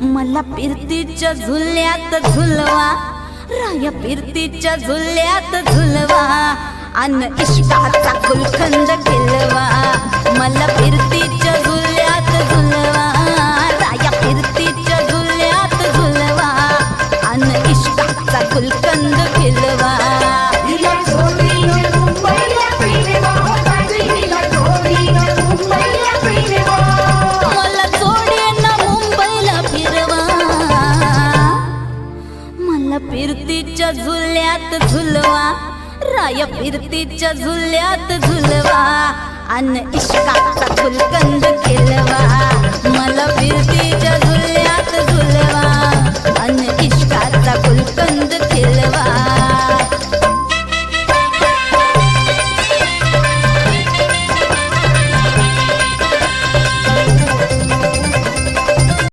मला फिरतीच्या झुल्यात झुलवा, राया फिरतीच्या झुल्यात झुलवा, अन इश्काचा गुलखंद केलवा। मला फिरतीच्या झुल्यात झुलवा, राया फिरतीच्या झुल्यात झुलवा, अन इश्काचा गुलखंद केलवा। फिरतीच्या झुल्यात झुलवा, राया फिरतीच्या झुल्यात झुलवा, अन इश्काचा गुलकंद केलवा। मला फिरतीच्या